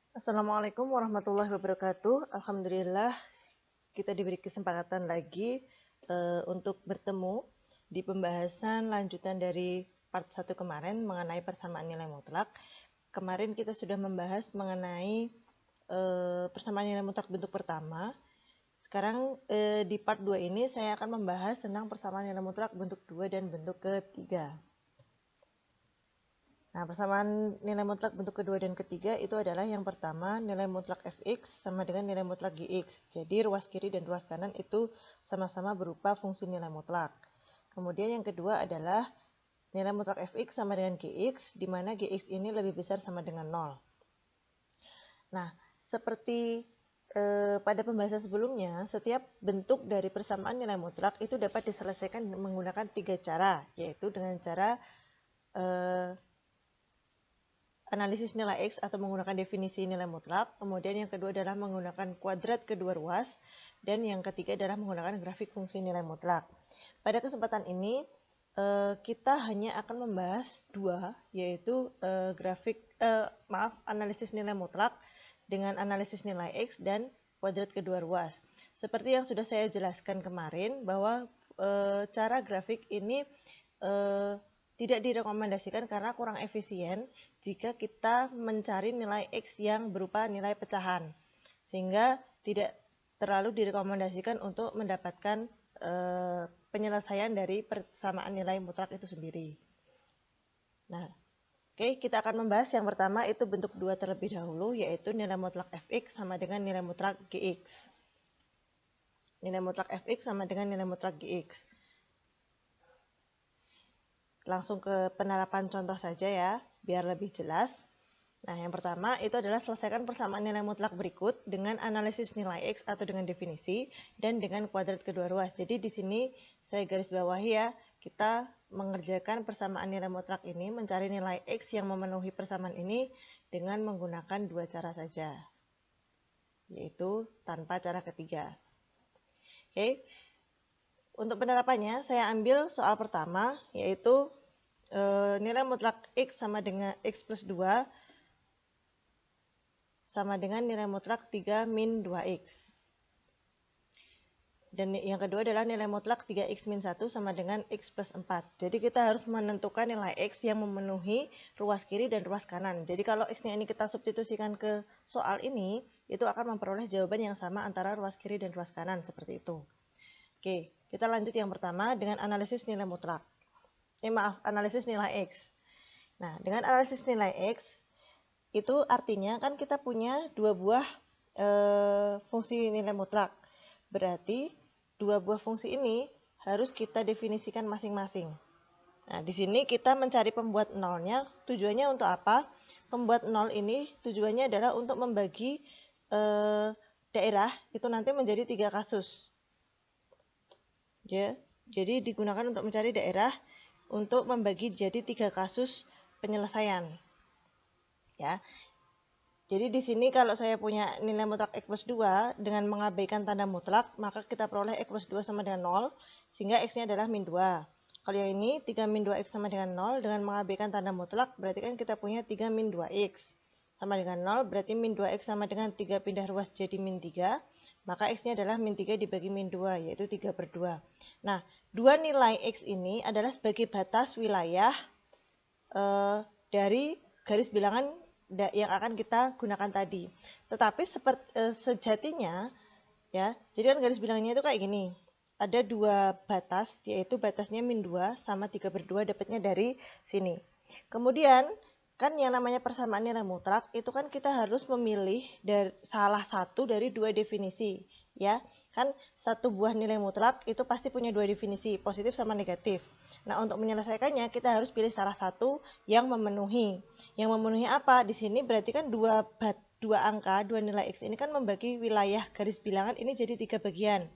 Assalamualaikum warahmatullahi wabarakatuh. Alhamdulillah kita diberi kesempatan lagi untuk bertemu di pembahasan lanjutan dari part 1 kemarin mengenai persamaan nilai mutlak. Kemarin kita sudah membahas mengenai persamaan nilai mutlak bentuk pertama. Sekarang di part 2 ini saya akan membahas tentang persamaan nilai mutlak bentuk 2 dan bentuk ketiga. Nah, persamaan nilai mutlak bentuk kedua dan ketiga itu adalah yang pertama nilai mutlak fx sama dengan nilai mutlak gx. Jadi ruas kiri dan ruas kanan itu sama-sama berupa fungsi nilai mutlak. Kemudian yang kedua adalah nilai mutlak fx sama dengan gx, di mana gx ini lebih besar sama dengan 0. Nah, seperti pada pembahasan sebelumnya, setiap bentuk dari persamaan nilai mutlak itu dapat diselesaikan menggunakan 3 cara, yaitu dengan cara analisis nilai X atau menggunakan definisi nilai mutlak, kemudian yang kedua adalah menggunakan kuadrat kedua ruas, dan yang ketiga adalah menggunakan grafik fungsi nilai mutlak. Pada kesempatan ini, kita hanya akan membahas dua, yaitu analisis nilai mutlak dengan analisis nilai X dan kuadrat kedua ruas. Seperti yang sudah saya jelaskan kemarin, bahwa cara grafik ini tidak direkomendasikan karena kurang efisien jika kita mencari nilai X yang berupa nilai pecahan, sehingga tidak terlalu direkomendasikan untuk mendapatkan penyelesaian dari persamaan nilai mutlak itu sendiri. Nah, oke, kita akan membahas yang pertama itu bentuk 2 terlebih dahulu, yaitu nilai mutlak fx sama dengan nilai mutlak gx. Nilai mutlak fx sama dengan nilai mutlak gx. Langsung ke penerapan contoh saja ya, biar lebih jelas. Nah, yang pertama itu adalah selesaikan persamaan nilai mutlak berikut dengan analisis nilai X atau dengan definisi dan dengan kuadrat kedua ruas. Jadi di sini saya garis bawahi ya, kita mengerjakan persamaan nilai mutlak ini, mencari nilai X yang memenuhi persamaan ini dengan menggunakan dua cara saja, yaitu tanpa cara ketiga. Oke. Untuk penerapannya, saya ambil soal pertama, yaitu nilai mutlak X sama dengan X plus 2 sama dengan nilai mutlak 3 min 2X. Dan yang kedua adalah nilai mutlak 3X min 1 sama dengan X plus 4. Jadi kita harus menentukan nilai X yang memenuhi ruas kiri dan ruas kanan. Jadi kalau X-nya ini kita substitusikan ke soal ini, itu akan memperoleh jawaban yang sama antara ruas kiri dan ruas kanan, seperti itu. Oke, kita lanjut yang pertama dengan analisis nilai mutlak. Analisis nilai X. Nah, dengan analisis nilai X, itu artinya kan kita punya dua buah fungsi nilai mutlak. Berarti dua buah fungsi ini harus kita definisikan masing-masing. Nah, di sini kita mencari pembuat nolnya. Tujuannya untuk apa? Pembuat nol ini tujuannya adalah untuk membagi daerah itu nanti menjadi 3 kasus. Ya, jadi digunakan untuk mencari daerah untuk membagi jadi 3 kasus penyelesaian. Ya. Jadi di sini kalau saya punya nilai mutlak X plus 2 dengan mengabaikan tanda mutlak, maka kita peroleh X plus 2 sama dengan 0, sehingga X-nya adalah min 2. Kalau yang ini 3 min 2X sama dengan 0, dengan mengabaikan tanda mutlak, berarti kan kita punya 3 min 2X sama dengan 0, berarti min 2X sama dengan 3 pindah ruas jadi min 3, maka X-nya adalah min 3 dibagi min 2, yaitu 3 per 2. Nah, dua nilai X ini adalah sebagai batas wilayah dari garis bilangan yang akan kita gunakan tadi. Tetapi sejatinya ya, jadi kan garis bilangnya itu kayak gini. Ada dua batas, yaitu batasnya min 2 sama 3 per 2 dapatnya dari sini. Kemudian kan yang namanya persamaan nilai mutlak itu kan kita harus memilih dari salah satu dari dua definisi, ya. Kan satu buah nilai mutlak itu pasti punya dua definisi, positif sama negatif. Nah, untuk menyelesaikannya kita harus pilih salah satu yang memenuhi. Yang memenuhi apa? Di sini berarti kan dua angka, dua nilai X ini kan membagi wilayah garis bilangan ini jadi 3 bagian.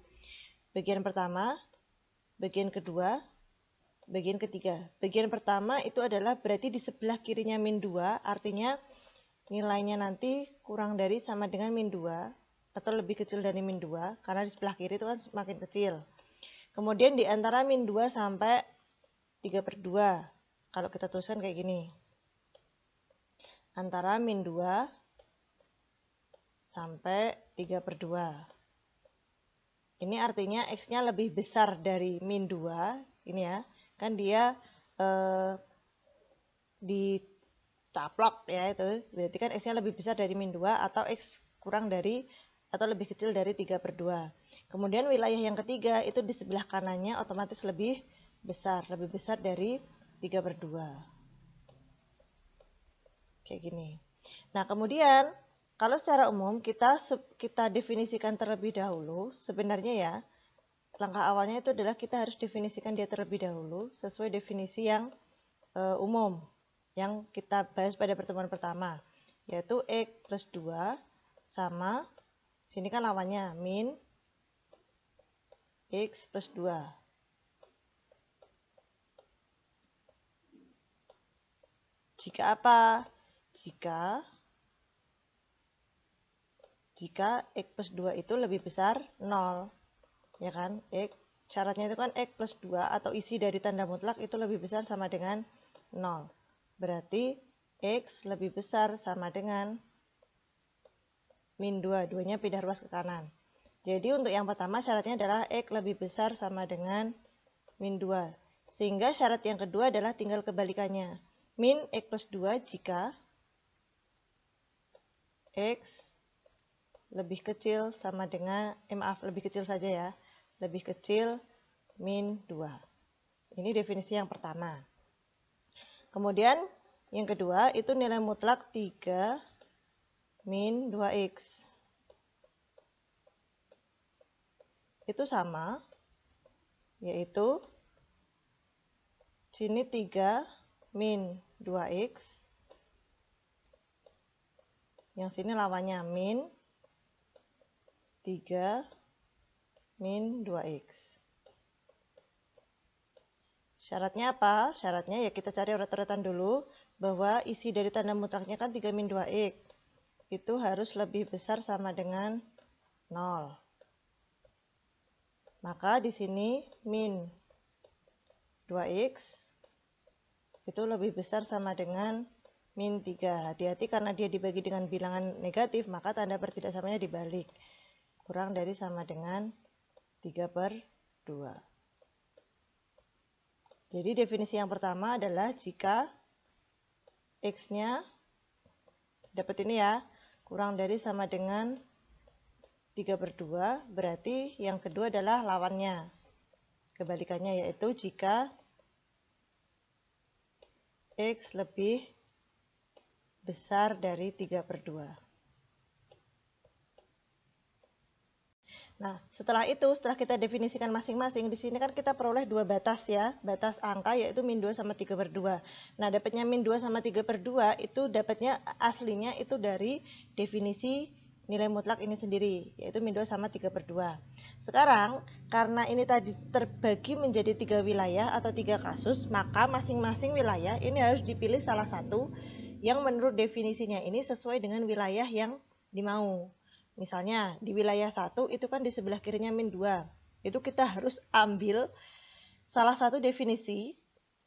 Bagian pertama, bagian kedua, bagian ketiga. Bagian pertama itu adalah berarti di sebelah kirinya min 2, artinya nilainya nanti kurang dari sama dengan min 2 atau lebih kecil dari min 2, karena di sebelah kiri itu kan semakin kecil. Kemudian di antara min 2 sampai 3 per 2, kalau kita tuliskan kayak gini. Antara min 2 sampai 3/2. Ini artinya X-nya lebih besar dari min 2. Ini ya, kan dia dicaplok ya, itu berarti kan X-nya lebih besar dari min 2 atau X kurang dari atau lebih kecil dari 3/2. Kemudian wilayah yang ketiga itu di sebelah kanannya otomatis lebih besar dari 3/2. Kayak gini. Nah, kemudian kalau secara umum kita definisikan terlebih dahulu, sebenarnya ya, langkah awalnya itu adalah kita harus definisikan dia terlebih dahulu sesuai definisi yang umum yang kita bahas pada pertemuan pertama, yaitu X plus 2 sama, sini kan lawannya, min X plus 2. Jika apa? Jika X plus 2 itu lebih besar 0. Ya kan? Syaratnya itu kan X plus 2 atau isi dari tanda mutlak itu lebih besar sama dengan 0. Berarti X lebih besar sama dengan min 2. 2-nya pindah ruas ke kanan. Jadi untuk yang pertama syaratnya adalah X lebih besar sama dengan min 2. Sehingga syarat yang kedua adalah tinggal kebalikannya. Min X plus 2 jika X lebih kecil sama dengan, lebih kecil saja ya, lebih kecil min 2. Ini definisi yang pertama. Kemudian yang kedua itu nilai mutlak 3 min 2x. Itu sama, yaitu sini 3 min 2x, yang sini lawannya min 3 min 2x. Syaratnya apa? Syaratnya ya kita cari urat-uratan dulu, bahwa isi dari tanda mutlaknya kan 3 min 2x. Itu harus lebih besar sama dengan 0. Maka di sini min 2x itu lebih besar sama dengan min 3. Hati-hati karena dia dibagi dengan bilangan negatif, maka tanda pertidaksamanya dibalik. Kurang dari sama dengan 3/2. Jadi definisi yang pertama adalah jika X-nya dapat ini ya, kurang dari sama dengan 3/2, berarti yang kedua adalah lawannya. Kebalikannya yaitu jika X lebih besar dari 3/2. Nah, setelah kita definisikan masing-masing, di sini kan kita peroleh dua batas ya, batas angka yaitu min 2 sama 3/2. Nah, dapatnya min 2 sama 3/2 itu dapatnya aslinya itu dari definisi nilai mutlak ini sendiri, yaitu min 2 sama 3/2. Sekarang, karena ini tadi terbagi menjadi 3 wilayah atau 3 kasus, maka masing-masing wilayah ini harus dipilih salah satu yang menurut definisinya ini sesuai dengan wilayah yang dimau. Misalnya di wilayah 1 itu kan di sebelah kirinya min 2. Itu kita harus ambil salah satu definisi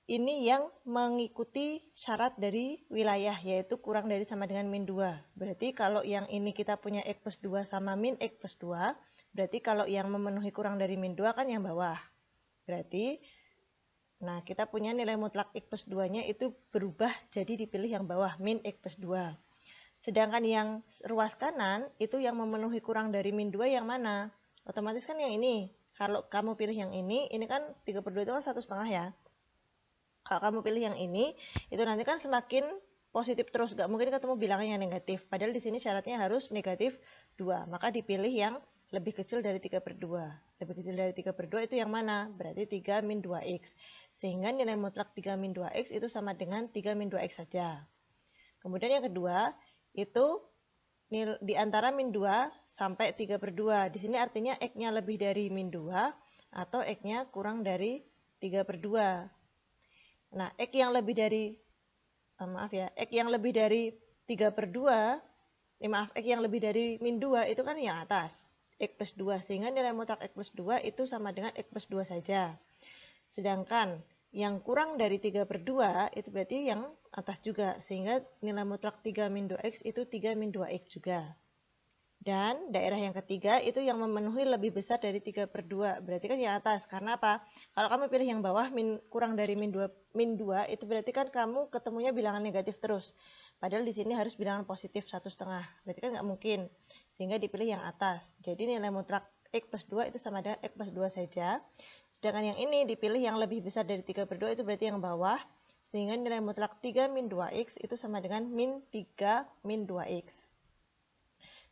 ini yang mengikuti syarat dari wilayah, yaitu kurang dari sama dengan min 2. Berarti kalau yang ini kita punya X plus 2 sama min X plus 2, berarti kalau yang memenuhi kurang dari min 2 kan yang bawah. Berarti, nah kita punya nilai mutlak X plus 2-nya itu berubah jadi dipilih yang bawah, min X plus 2. Sedangkan yang ruas kanan itu yang memenuhi kurang dari min 2 yang mana? Otomatis kan yang ini. Kalau kamu pilih yang ini kan 3/2 itu kan 1,5 ya. Kalau kamu pilih yang ini, itu nanti kan semakin positif terus, gak mungkin ketemu bilangan yang negatif. Padahal di sini syaratnya harus negatif 2. Maka dipilih yang lebih kecil dari 3/2. Lebih kecil dari 3/2 itu yang mana? Berarti 3 min 2x. Sehingga nilai mutlak 3 min 2x itu sama dengan 3 min 2x saja. Kemudian yang kedua, itu di antara min 2 sampai 3/2. Di sini artinya X-nya lebih dari min 2 atau X-nya kurang dari 3/2. Nah, X yang lebih dari X yang lebih dari 3/2, X yang lebih dari min 2 itu kan yang atas, X plus 2, sehingga nilai mutlak X plus 2 itu sama dengan X plus 2 saja. Sedangkan yang kurang dari 3/2 itu berarti yang atas juga, sehingga nilai mutlak 3 min 2x itu 3 min 2x juga. Dan daerah yang ketiga itu yang memenuhi lebih besar dari 3/2. Berarti kan yang atas. Karena apa? Kalau kamu pilih yang bawah kurang dari min 2 itu berarti kan kamu ketemunya bilangan negatif terus. Padahal di sini harus bilangan positif 1,5. Berarti kan nggak mungkin. Sehingga dipilih yang atas. Jadi nilai mutlak X plus 2 itu sama dengan X plus 2 saja. Sedangkan yang ini dipilih yang lebih besar dari 3/2 itu berarti yang bawah. Sehingga nilai mutlak 3 min 2X itu sama dengan min 3 min 2X.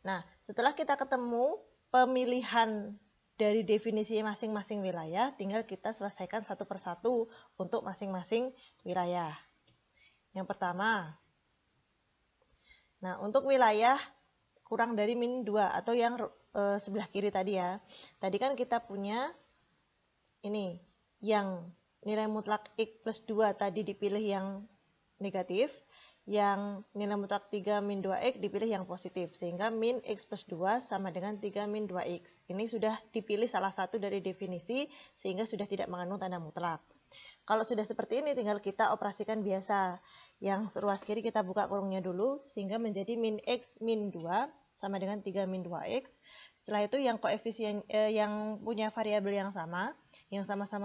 Nah, setelah kita ketemu pemilihan dari definisi masing-masing wilayah, tinggal kita selesaikan satu persatu untuk masing-masing wilayah. Yang pertama, nah untuk wilayah kurang dari min 2 atau yang sebelah kiri tadi ya. Tadi kan kita punya ini, yang nilai mutlak X plus 2 tadi dipilih yang negatif, yang nilai mutlak 3 min 2X dipilih yang positif, sehingga min X plus 2 sama dengan 3 min 2X. Ini sudah dipilih salah satu dari definisi, sehingga sudah tidak mengandung tanda mutlak. Kalau sudah seperti ini, tinggal kita operasikan biasa. Yang ruas kiri kita buka kurungnya dulu, sehingga menjadi min X min 2 sama dengan 3 min 2X. Setelah itu yang koefisien yang punya variabel yang sama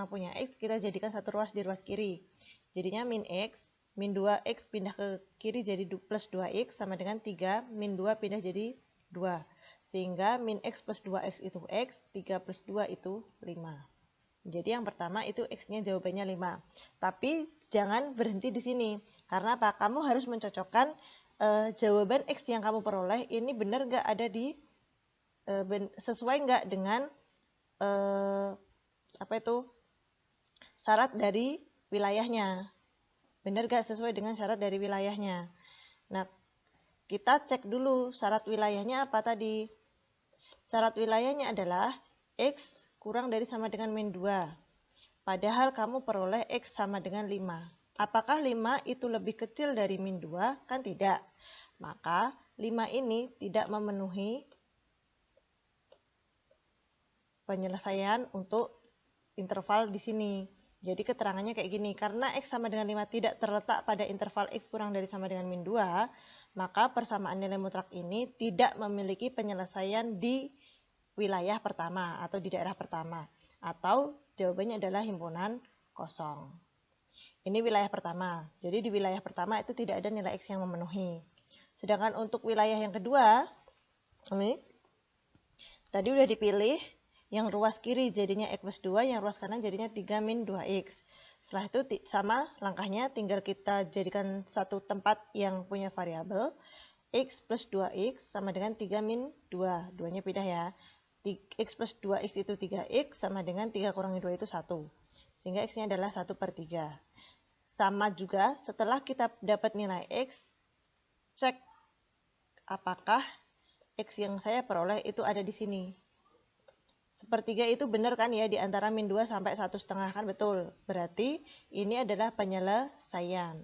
punya X, kita jadikan satu ruas di ruas kiri. Jadinya min X, min 2X pindah ke kiri jadi plus 2X sama dengan 3, min 2 pindah jadi 2. Sehingga min X plus 2X itu X, 3 plus 2 itu 5. Jadi yang pertama itu X-nya jawabannya 5. Tapi jangan berhenti di sini. Karena apa? Kamu harus mencocokkan jawaban X yang kamu peroleh ini benar nggak ada di sesuai nggak dengan syarat dari wilayahnya. Benar nggak sesuai dengan syarat dari wilayahnya. Nah, kita cek dulu syarat wilayahnya apa tadi. Syarat wilayahnya adalah X kurang dari sama dengan min 2. Padahal kamu peroleh X sama dengan 5. Apakah 5 itu lebih kecil dari min 2? Kan tidak. Maka 5 ini tidak memenuhi penyelesaian untuk interval di sini. Jadi keterangannya kayak gini, karena X sama dengan 5 tidak terletak pada interval X kurang dari sama dengan min 2, maka persamaan nilai mutlak ini tidak memiliki penyelesaian di wilayah pertama atau di daerah pertama. Atau jawabannya adalah himpunan kosong. Ini wilayah pertama. Jadi di wilayah pertama itu tidak ada nilai X yang memenuhi. Sedangkan untuk wilayah yang kedua, ini tadi udah dipilih. Yang ruas kiri jadinya X plus 2, yang ruas kanan jadinya 3 min 2X. Setelah itu sama langkahnya, tinggal kita jadikan satu tempat yang punya variabel. X plus 2X sama dengan 3 min 2. 2-nya pindah ya. X plus 2X itu 3X sama dengan 3 kurangi 2 itu 1. Sehingga X-nya adalah 1/3. Sama juga, setelah kita dapat nilai X, cek apakah X yang saya peroleh itu ada di sini. 1/3 itu benar kan ya, di antara min 2 sampai 1,5 kan, betul. Berarti ini adalah penyelesaian.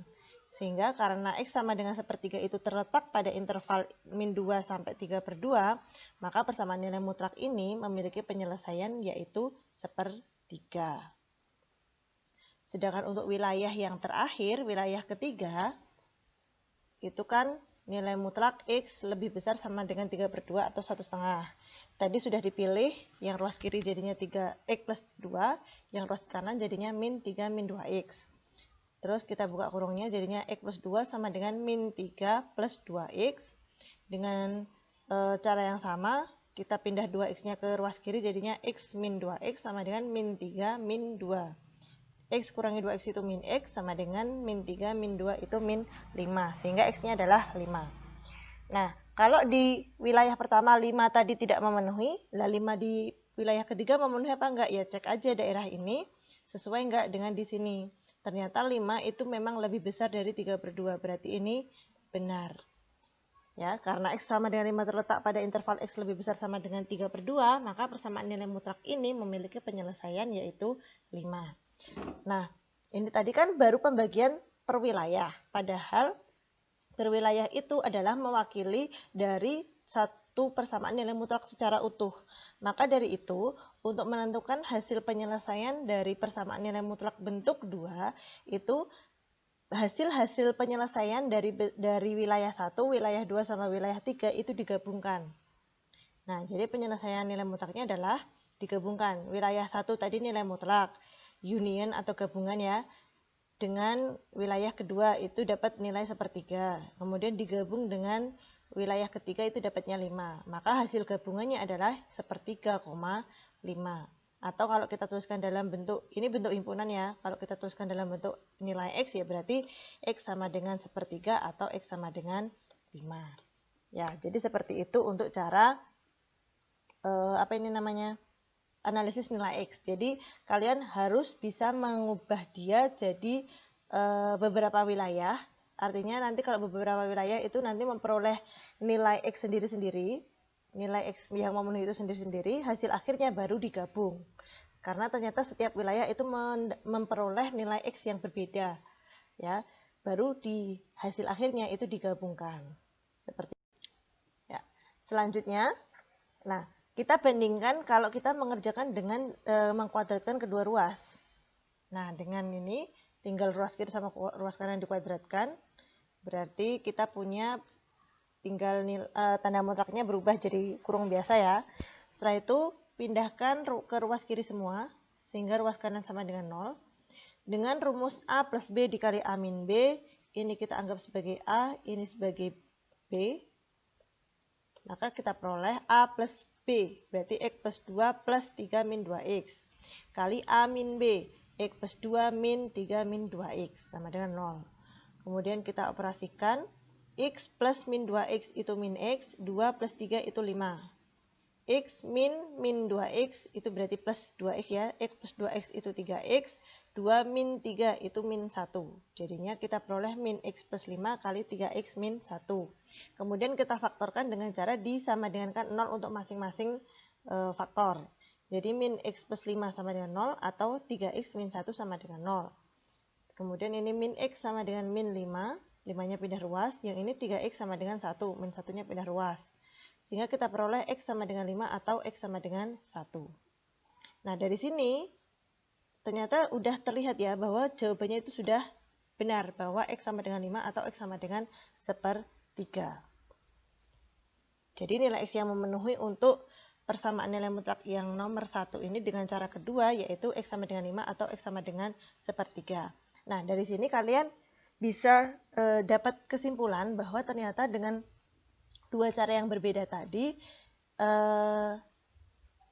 Sehingga karena X sama dengan 1/3 itu terletak pada interval min 2 sampai 3/2, maka persamaan nilai mutlak ini memiliki penyelesaian yaitu 1/3. Sedangkan untuk wilayah yang terakhir, wilayah ketiga, itu kan nilai mutlak X lebih besar sama dengan 3/2 atau 1,5. Tadi sudah dipilih, yang ruas kiri jadinya 3X plus 2, yang ruas kanan jadinya min 3 min 2X. Terus kita buka kurungnya jadinya X plus 2 sama dengan min 3 plus 2X. Dengan cara yang sama, kita pindah 2X-nya ke ruas kiri jadinya X min 2X sama dengan min 3 min 2. X kurangi 2X itu min X sama dengan min 3 min 2 itu min 5. Sehingga X-nya adalah 5. Nah, kalau di wilayah pertama 5 tadi tidak memenuhi, lah 5 di wilayah ketiga memenuhi apa enggak? Ya cek aja daerah ini sesuai enggak dengan di sini. Ternyata 5 itu memang lebih besar dari 3/2. Berarti ini benar. Ya, karena X sama dengan 5 terletak pada interval X lebih besar sama dengan 3/2, maka persamaan nilai mutlak ini memiliki penyelesaian yaitu 5. Nah, ini tadi kan baru pembagian per wilayah. Padahal per wilayah itu adalah mewakili dari satu persamaan nilai mutlak secara utuh. Maka dari itu, untuk menentukan hasil penyelesaian dari persamaan nilai mutlak bentuk 2, itu hasil-hasil penyelesaian dari wilayah 1, wilayah 2, sama wilayah 3 itu digabungkan. Nah, jadi penyelesaian nilai mutlaknya adalah digabungkan. Wilayah 1 tadi nilai mutlak, union atau gabungan ya, dengan wilayah kedua itu dapat nilai sepertiga. Kemudian digabung dengan wilayah ketiga itu dapatnya 5. Maka hasil gabungannya adalah sepertiga, 5. Atau kalau kita tuliskan dalam bentuk, ini bentuk himpunan ya, kalau kita tuliskan dalam bentuk nilai X ya berarti X sama dengan sepertiga atau X sama dengan 5. Ya, jadi seperti itu untuk cara analisis nilai X. Jadi kalian harus bisa mengubah dia jadi beberapa wilayah. Artinya nanti kalau beberapa wilayah itu nanti memperoleh nilai X sendiri-sendiri, nilai X yang memenuhi itu sendiri-sendiri, hasil akhirnya baru digabung. Karena ternyata setiap wilayah itu memperoleh nilai X yang berbeda, ya. Baru di hasil akhirnya itu digabungkan. Seperti ya. Selanjutnya, nah, kita bandingkan kalau kita mengerjakan dengan mengkuadratkan kedua ruas. Nah, dengan ini tinggal ruas kiri sama ruas kanan dikuadratkan. Berarti kita punya tinggal tanda mutlaknya berubah jadi kurung biasa ya. Setelah itu pindahkan ke ruas kiri semua sehingga ruas kanan sama dengan 0. Dengan rumus A plus B dikali A min B, ini kita anggap sebagai A, ini sebagai B. Maka kita peroleh A plus B, berarti X plus 2 plus 3 min 2X. Kali A min B, X plus 2 min 3 min 2X, sama dengan 0. Kemudian kita operasikan, X plus min 2X itu min X, 2 plus 3 itu 5. X min 2X itu berarti plus 2X ya, X plus 2X itu 3X, 2 min 3 itu min 1. Jadinya kita peroleh min X plus 5 kali 3X min 1. Kemudian kita faktorkan dengan cara disama dengankan 0 untuk masing-masing faktor. Jadi min X plus 5 sama dengan 0 atau 3X min 1 sama dengan 0. Kemudian ini min X sama dengan min 5, 5-nya pindah ruas. Yang ini 3X sama dengan 1, min 1-nya pindah ruas. Sehingga kita peroleh X sama dengan 5 atau X sama dengan 1. Nah, dari sini ternyata udah terlihat ya bahwa jawabannya itu sudah benar, bahwa X sama dengan 5 atau X sama dengan sepertiga. Jadi nilai X yang memenuhi untuk persamaan nilai mutlak yang nomor 1 ini dengan cara kedua, yaitu X sama dengan 5 atau X sama dengan sepertiga. Nah, dari sini kalian bisa dapat kesimpulan bahwa ternyata dengan dua cara yang berbeda tadi,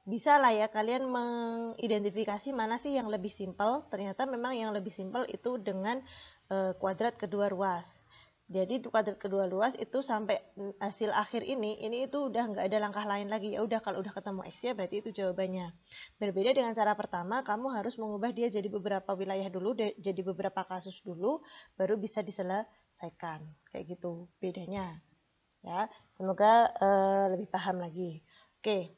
bisa lah ya kalian mengidentifikasi mana sih yang lebih simpel. Ternyata memang yang lebih simpel itu dengan kuadrat kedua ruas. Jadi kuadrat kedua ruas itu sampai hasil akhir ini itu udah nggak ada langkah lain lagi. Ya udah, kalau udah ketemu X ya berarti itu jawabannya. Berbeda dengan cara pertama, kamu harus mengubah dia jadi beberapa wilayah dulu, jadi beberapa kasus dulu, baru bisa diselesaikan. Kayak gitu bedanya. Ya, semoga lebih paham lagi. Oke.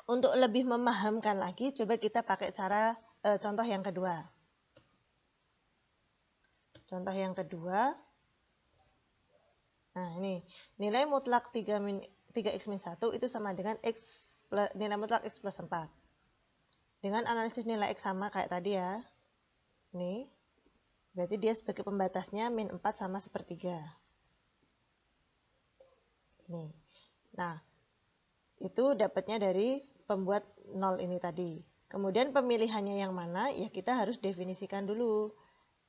Untuk lebih memahamkan lagi, coba kita pakai cara contoh yang kedua. Contoh yang kedua, nah ini, nilai mutlak 3x min 1 itu sama dengan nilai mutlak x plus 4. Dengan analisis nilai x sama kayak tadi ya, ini, berarti dia sebagai pembatasnya min 4 sama sepertiga. Ini. Nah, itu dapatnya dari pembuat 0 ini tadi. Kemudian pemilihannya yang mana? Ya kita harus definisikan dulu.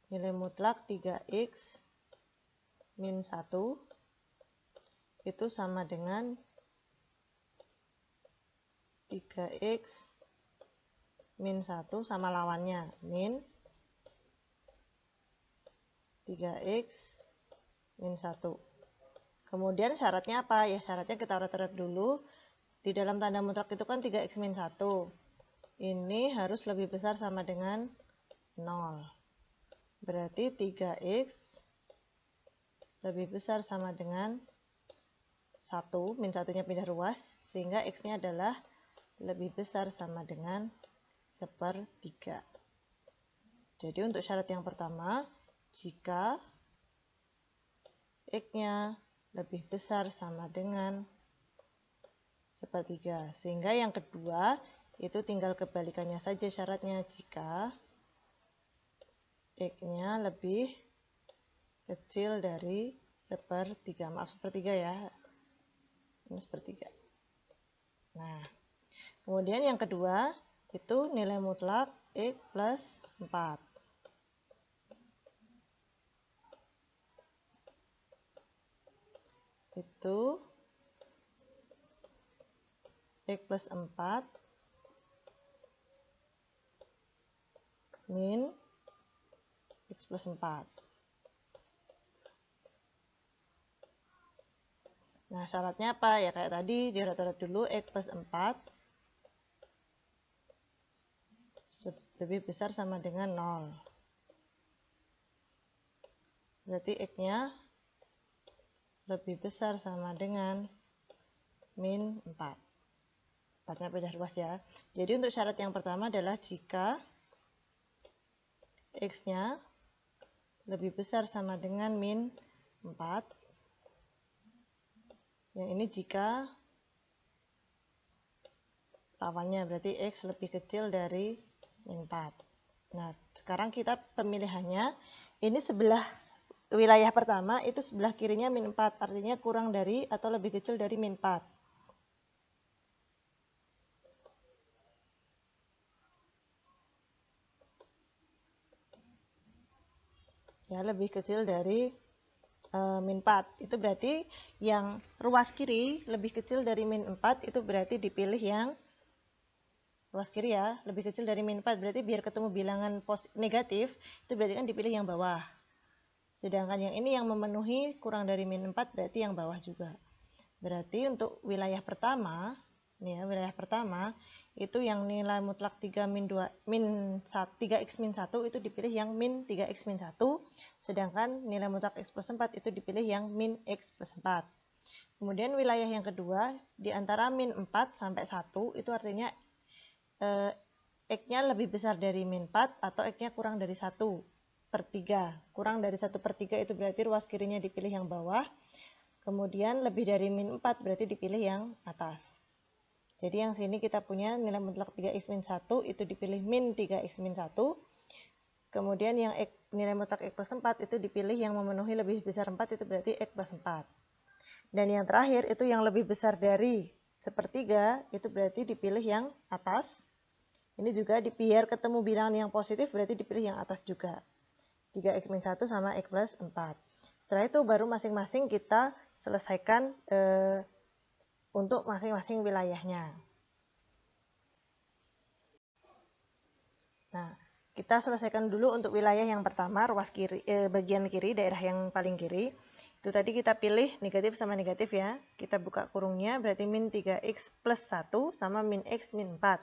Nilai mutlak 3x min 1 itu sama dengan 3x min 1 sama lawannya, min 3x min 1. Kemudian syaratnya apa? Ya syaratnya kita urat-urat dulu. Di dalam tanda mutlak itu kan 3x min 1. Ini harus lebih besar sama dengan 0. Berarti 3x lebih besar sama dengan 1, min 1-nya pindah ruas, sehingga x-nya adalah lebih besar sama dengan sepertiga. Jadi untuk syarat yang pertama, jika x-nya lebih besar sama dengan sepertiga. Sehingga yang kedua, itu tinggal kebalikannya saja syaratnya, jika X-nya lebih kecil dari sepertiga. Maaf, sepertiga ya. Ini sepertiga. Nah, kemudian yang kedua itu nilai mutlak X plus 4. Itu X plus 4 min X plus 4. Nah, syaratnya apa? Ya kayak tadi, dicoret dulu X plus 4 lebih besar sama dengan 0. Berarti X-nya lebih besar sama dengan min 4. 4-nya pindah ruas ya. Jadi untuk syarat yang pertama adalah jika X-nya lebih besar sama dengan min 4. Yang ini jika lawannya berarti X lebih kecil dari min 4. Nah, sekarang kita pemilihannya, ini sebelah wilayah pertama itu sebelah kirinya min 4, artinya kurang dari atau lebih kecil dari min 4. Ya, lebih kecil dari min 4. Itu berarti yang ruas kiri lebih kecil dari min 4, itu berarti dipilih yang ruas kiri ya, lebih kecil dari min 4. Berarti biar ketemu bilangan negatif, itu berarti kan dipilih yang bawah. Sedangkan yang ini yang memenuhi kurang dari min 4, berarti yang bawah juga. Berarti untuk wilayah pertama, nih ya, wilayah pertama itu yang nilai mutlak 3 min 2 min 3x min 1 itu dipilih yang min 3x min 1, sedangkan nilai mutlak x plus 4 itu dipilih yang min x plus 4. Kemudian wilayah yang kedua, di antara min 4 sampai 1 itu artinya x-nya lebih besar dari min 4 atau x-nya kurang dari 1/3. Kurang dari 1/3 itu berarti ruas kirinya dipilih yang bawah. Kemudian lebih dari min 4 berarti dipilih yang atas. Jadi yang sini kita punya nilai mutlak 3x min 1 itu dipilih min 3x min 1. Kemudian yang nilai mutlak x plus 4 itu dipilih yang memenuhi lebih besar 4, itu berarti x plus 4. Dan yang terakhir itu yang lebih besar dari 1/3, itu berarti dipilih yang atas. Ini juga biar ketemu bilangan yang positif berarti dipilih yang atas juga. 3x min 1 sama x plus 4. Setelah itu baru masing-masing kita selesaikan untuk masing-masing wilayahnya. Nah, kita selesaikan dulu untuk wilayah yang pertama, ruas kiri, bagian kiri, daerah yang paling kiri. Itu tadi kita pilih negatif sama negatif ya. Kita buka kurungnya, berarti min 3x plus 1 sama min x min 4.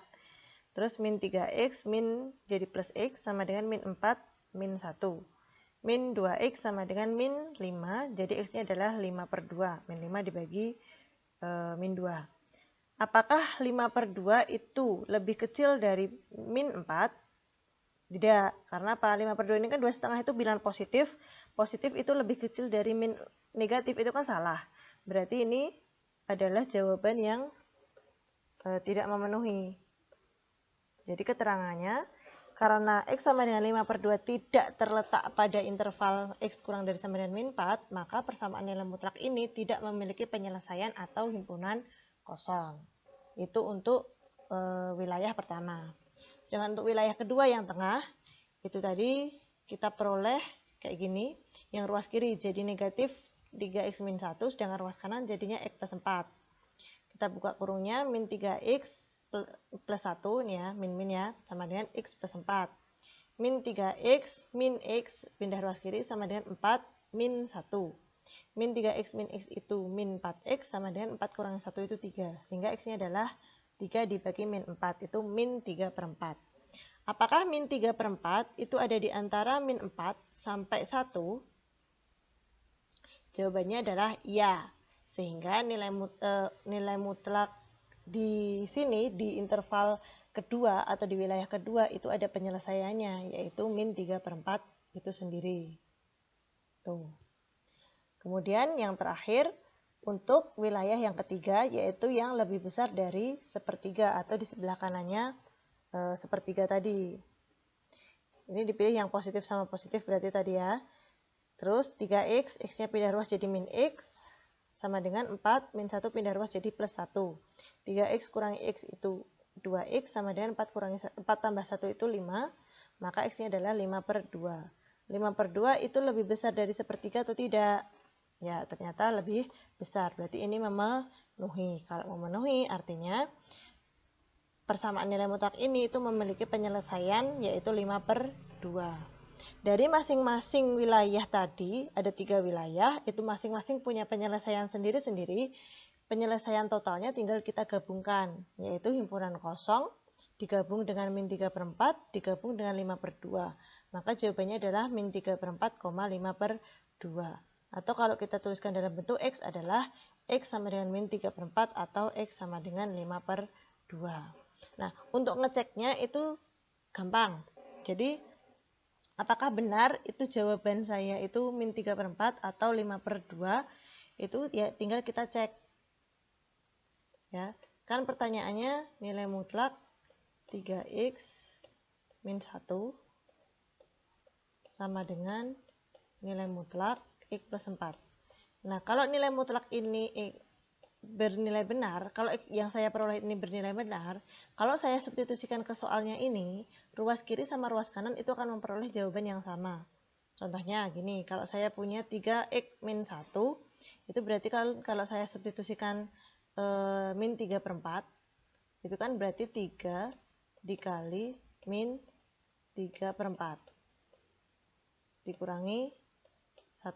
Terus min 3x min jadi plus x sama dengan min 4 min 1. Min 2x sama dengan min 5, jadi x-nya adalah 5/2. Min 5 dibagi min 2. Apakah 5/2 itu lebih kecil dari min 4? Tidak, karena apa? 5/2 ini kan 2,5 itu bilangan positif. Positif itu lebih kecil dari min negatif, itu kan salah. Berarti ini adalah jawaban yang tidak memenuhi. Jadi keterangannya, karena x sama dengan 5/2 tidak terletak pada interval x kurang dari sama dengan min 4, maka persamaan nilai mutlak ini tidak memiliki penyelesaian atau himpunan kosong. Itu untuk wilayah pertama. Sedangkan untuk wilayah kedua yang tengah, itu tadi kita peroleh kayak gini. Yang ruas kiri jadi negatif 3x min 1, sedangkan ruas kanan jadinya x plus 4. Kita buka kurungnya, min 3x plus 1 nih ya, min ya, sama dengan x plus 4. Min 3x min x pindah ruas kiri sama dengan 4 min 1. Min 3x min x itu min 4x sama dengan 4 kurang 1 itu 3. Sehingga x-nya adalah 3 dibagi min 4, itu min 3/4. Apakah min 3/4 itu ada di antara min 4 sampai 1? Jawabannya adalah ya. Sehingga nilai mutlak di sini, di interval kedua atau di wilayah kedua itu ada penyelesaiannya, yaitu min 3/4 itu sendiri. Tuh. Kemudian yang terakhir, untuk wilayah yang ketiga, yaitu yang lebih besar dari 1/3 atau di sebelah kanannya 1/3 tadi. Ini dipilih yang positif sama positif berarti tadi ya. Terus 3x, x-nya pindah ruas jadi min x, sama dengan 4 min 1 pindah ruas jadi plus 1. 3x kurangi x itu 2x sama dengan 4 tambah 1 itu 5. Maka x-nya adalah 5 per 2. 5 per 2 itu lebih besar dari sepertiga atau tidak? Ya, ternyata lebih besar. Berarti ini memenuhi. Kalau memenuhi artinya persamaan nilai mutlak ini itu memiliki penyelesaian yaitu 5 per 2. Dari masing-masing wilayah tadi, ada 3 wilayah, itu masing-masing punya penyelesaian sendiri-sendiri. Penyelesaian totalnya tinggal kita gabungkan, yaitu himpunan kosong digabung dengan min 3 per 4, digabung dengan 5 per 2. Maka jawabannya adalah min 3 per 4, 5 per 2. Atau kalau kita tuliskan dalam bentuk X adalah X sama dengan min 3 per 4 atau X sama dengan 5 per 2. Nah, untuk ngeceknya itu gampang. Jadi, apakah benar itu jawaban saya itu min 3 per 4 atau 5 per 2? Itu ya tinggal kita cek. Ya, kan pertanyaannya nilai mutlak 3x min 1 sama dengan nilai mutlak x plus 4. Nah, kalau nilai mutlak ini bernilai benar, kalau yang saya peroleh ini bernilai benar, kalau saya substitusikan ke soalnya ini, ruas kiri sama ruas kanan itu akan memperoleh jawaban yang sama. Contohnya gini, kalau saya punya 3x min 1, itu berarti kalau saya substitusikan min 3 per 4, itu kan berarti 3 dikali min 3 per 4 dikurangi 1.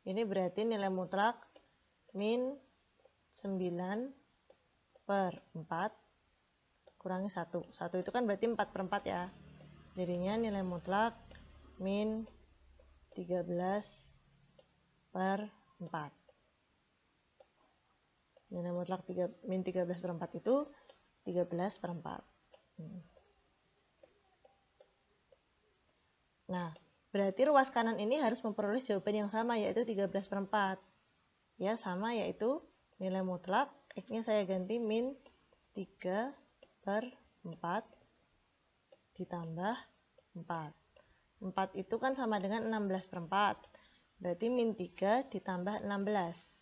Ini berarti nilai mutlak min 9 per 4 kurangi 1. 1 itu kan berarti 4 per 4 ya. Jadinya nilai mutlak min 13 per 4. Nilai mutlak min 13 per 4 itu 13 per 4. Nah, berarti ruas kanan ini harus memperoleh jawaban yang sama, yaitu 13 per 4. Ya, sama, yaitu nilai mutlak, X-nya saya ganti min 3 per 4 ditambah 4. 4 itu kan sama dengan 16 per 4. Berarti min 3 ditambah 16.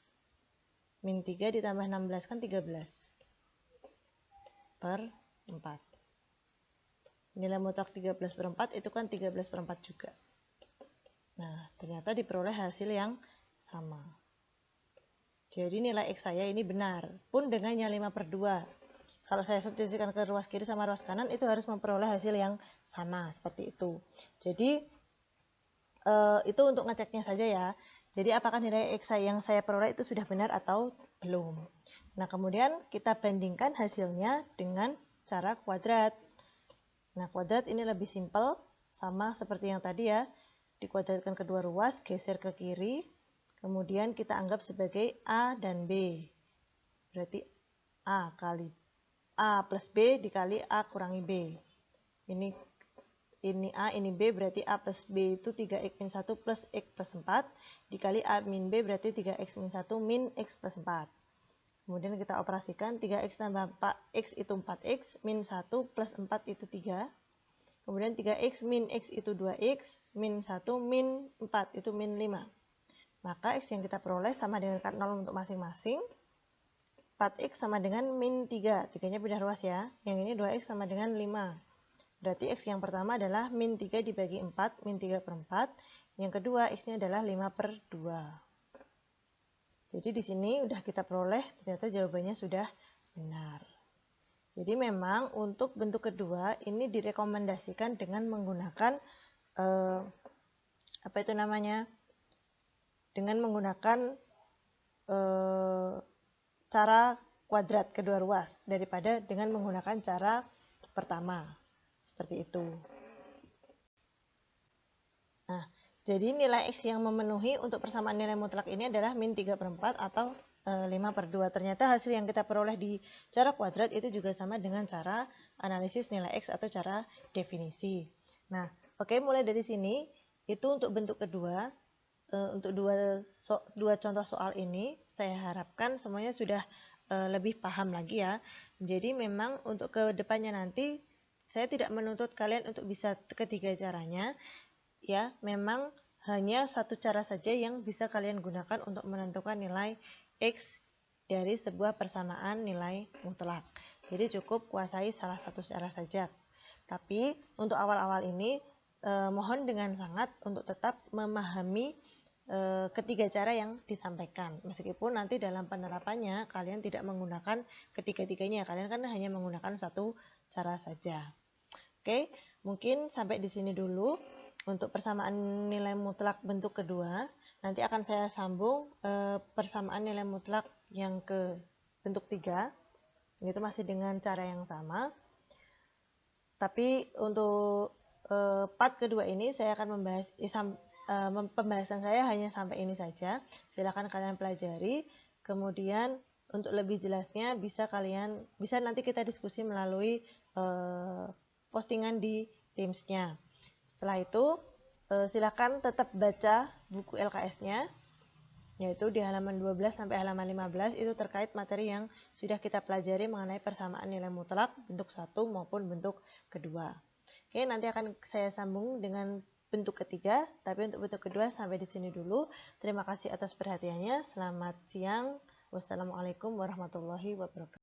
Min 3 ditambah 16 kan 13 per 4. Nilai mutlak 13 per 4 itu kan 13 per 4 juga. Nah, ternyata diperoleh hasil yang sama. Jadi nilai X saya ini benar, pun dengannya 5 per 2. Kalau saya substitusikan ke ruas kiri sama ruas kanan, itu harus memperoleh hasil yang sama, seperti itu. Jadi, itu untuk ngeceknya saja ya. Jadi, apakah nilai X yang saya peroleh itu sudah benar atau belum. Nah, kemudian kita bandingkan hasilnya dengan cara kuadrat. Nah, kuadrat ini lebih simpel, sama seperti yang tadi ya. Dikuadratkan kedua ruas, geser ke kiri, kemudian kita anggap sebagai A dan B. Berarti A plus B dikali A kurangi B. Ini A, ini B, berarti A plus B itu 3x min 1 plus x plus 4, dikali A min B berarti 3x min 1 min x plus 4. Kemudian kita operasikan 3x tambah 4x itu 4x, min 1 plus 4 itu 3. Kemudian 3x min x itu 2x, min 1 min 4 itu min 5. Maka x yang kita peroleh sama dengan 0 untuk masing-masing. 4x sama dengan min 3, 3-nya pindah ruas ya. Yang ini 2x sama dengan 5. Berarti x yang pertama adalah min 3 dibagi 4, min 3 per 4. Yang kedua x-nya adalah 5 per 2. Jadi di sini udah kita peroleh, ternyata jawabannya sudah benar. Jadi memang untuk bentuk kedua ini direkomendasikan dengan menggunakan dengan menggunakan cara kuadrat kedua ruas daripada dengan menggunakan cara pertama. Seperti itu. Nah, jadi nilai X yang memenuhi untuk persamaan nilai mutlak ini adalah min 3 per 4 atau 5 per 2. Ternyata hasil yang kita peroleh di cara kuadrat itu juga sama dengan cara analisis nilai X atau cara definisi. Nah, oke, mulai dari sini, itu untuk bentuk kedua. Untuk dua contoh soal ini, saya harapkan semuanya sudah lebih paham lagi ya. Jadi memang untuk kedepannya nanti, saya tidak menuntut kalian untuk bisa ketiga caranya. Ya, memang hanya satu cara saja yang bisa kalian gunakan untuk menentukan nilai X dari sebuah persamaan nilai mutlak. Jadi cukup kuasai salah satu cara saja. Tapi untuk awal-awal ini mohon dengan sangat untuk tetap memahami ketiga cara yang disampaikan. Meskipun nanti dalam penerapannya kalian tidak menggunakan ketiga-tiganya, kalian kan hanya menggunakan satu cara saja. Oke, mungkin sampai di sini dulu untuk persamaan nilai mutlak bentuk kedua. Nanti akan saya sambung persamaan nilai mutlak yang ke bentuk 3. Itu masih dengan cara yang sama. Tapi untuk part kedua ini saya akan membahas pembahasan saya hanya sampai ini saja. Silakan kalian pelajari. Kemudian untuk lebih jelasnya bisa nanti kita diskusi melalui postingan di Teams-nya. Setelah itu silakan tetap baca buku LKS-nya, yaitu di halaman 12 sampai halaman 15 itu terkait materi yang sudah kita pelajari mengenai persamaan nilai mutlak bentuk 1 maupun bentuk kedua. Oke, nanti akan saya sambung dengan bentuk ketiga, tapi untuk bentuk kedua sampai di sini dulu. Terima kasih atas perhatiannya. Selamat siang. Wassalamualaikum warahmatullahi wabarakatuh.